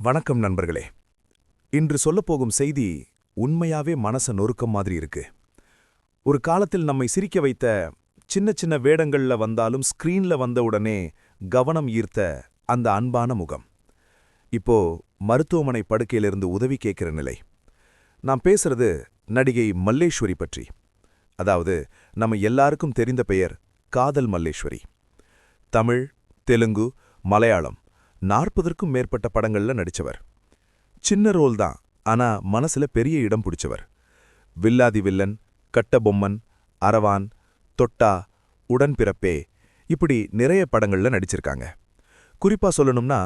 வணக்கம் நண்பர்களே. இன்று சொல்லப்போகும் செய்தி உண்மையாவே மனச நொறுக்கம் மாதிரி இருக்கு. ஒரு காலத்தில் நம்மை சிரிக்க வைத்த சின்ன சின்ன வேடங்கள்ல வந்தாலும் ஸ்கிரீன்ல வந்தவுடனே கவனம் ஈர்த்த அந்த அன்பான முகம் இப்போ மருத்துவமனை படுக்கையிலிருந்து உதவி கேட்கிற நிலை. நான் பேசுறது நடிகை மல்லேஸ்வரி பற்றி. அதாவது நம்ம எல்லாருக்கும் தெரிந்த பெயர் காதல் மல்லேஸ்வரி. தமிழ், தெலுங்கு, மலையாளம் 40க்கும் மேற்பட்ட படங்கள்ல நடிச்சவர். சின்ன ரோல் தான், ஆனா மனசுல பெரிய இடம் பிடிச்சவர். வில்லாதி வில்லன், கட்டபொம்மன், அரவான், தொட்டா, உடன்பிறப்பே இப்படி நிறைய படங்கள்ல நடிச்சிருக்காங்க. குறிப்பா சொல்லணும்னா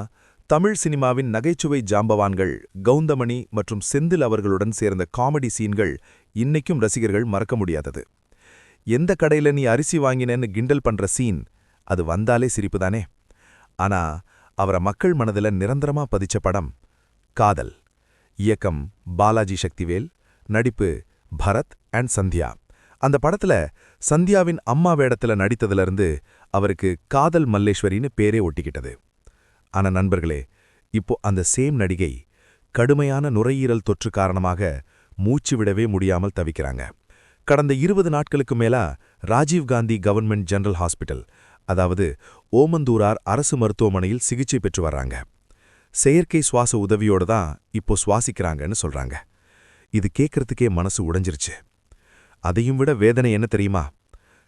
தமிழ் சினிமாவின் நகைச்சுவை ஜாம்பவான்கள் கவுந்தமணி மற்றும் செந்தில் அவர்களுடன் சேர்ந்த காமெடி சீன்கள் இன்னைக்கும் ரசிகர்கள் மறக்க முடியாதது. எந்த கடையில நீ அரிசி வாங்கினேன்னு கிண்டல் பண்ற சீன், அது வந்தாலே சிரிப்புதானே. ஆனா அவரை மக்கள் மனதில நிரந்தரமா பதிச்ச படம் காதல். இயக்கம் பாலாஜி சக்திவேல், நடிப்பு பரத் அண்ட் சந்தியா. அந்த படத்துல சந்தியாவின் அம்மா வேடத்துல நடித்ததிலிருந்து அவருக்கு காதல் மல்லேஸ்வரின்னு பேரே ஒட்டிக்கிட்டது. ஆனா நண்பர்களே, இப்போ அந்த சேம் நடிகை கடுமையான நுரையீரல் தொற்று காரணமாக மூச்சு விடவே முடியாமல் தவிக்கிறாங்க. கடந்த 20 நாட்களுக்கு மேலா ராஜீவ்காந்தி கவர்மெண்ட் ஜெனரல் ஹாஸ்பிட்டல், அதாவது ஓமந்தூரார் அரசு மருத்துவமனையில் சிகிச்சை பெற்று வர்றாங்க. செயற்கை சுவாச உதவியோடு தான் இப்போ சுவாசிக்கிறாங்கன்னு சொல்றாங்க. இது கேட்கறதுக்கே மனசு உடைஞ்சிருச்சு. அதையும் விட வேதனை என்ன தெரியுமா?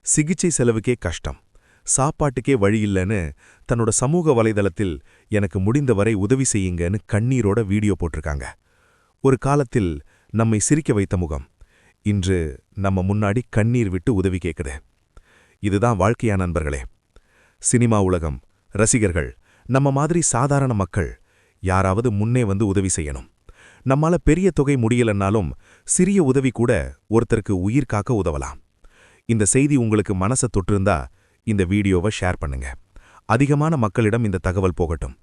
சிகிச்சை செலவுக்கே கஷ்டம், சாப்பாட்டுக்கே வழியில்லைன்னு தன்னோட சமூக வலைதளத்தில் எனக்கு முடிந்தவரை உதவி செய்யுங்கன்னு கண்ணீரோட வீடியோ போட்டிருக்காங்க. ஒரு காலத்தில் நம்மை சிரிக்க வைத்த முகம் இன்று நம்ம முன்னாடி கண்ணீர் விட்டு உதவி கேட்குது. இதுதான் வாழ்க்கையா நண்பர்களே? சினிமா உலகம், ரசிகர்கள், நம்ம மாதிரி சாதாரண மக்கள் யாராவது முன்னே வந்து உதவி செய்யணும். நம்மால பெரிய தொகை முடியலன்னாலும் சிறிய உதவி கூட ஒருத்தருக்கு உயிர் காக்க உதவலாம். இந்த செய்தி உங்களுக்கு மனசை தொற்றிருந்தா இந்த வீடியோவை ஷேர் பண்ணுங்க. அதிகமான மக்களிடம் இந்த தகவல் போகட்டும்.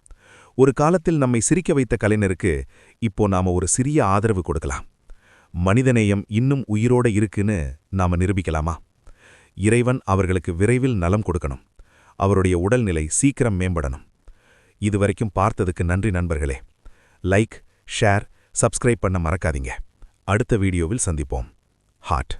ஒரு காலத்தில் நம்மை சிரிக்க வைத்த கலைஞருக்கு இப்போ நாம ஒரு சிறிய ஆதரவு கொடுக்கலாம். மனிதநேயம் இன்னும் உயிரோட இருக்குன்னு நாம நிரூபிக்கலாமா? இறைவன் அவர்களுக்கு விரைவில் நலம் கொடுக்கணும். அவருடைய உடல்நிலை சீக்கிரம் மேம்படணும். இதுவரைக்கும் பார்த்ததுக்கு நன்றி நண்பர்களே. லைக், ஷேர், சப்ஸ்கிரைப் பண்ண மறக்காதீங்க. அடுத்த வீடியோவில் சந்திப்போம். ஹார்ட்.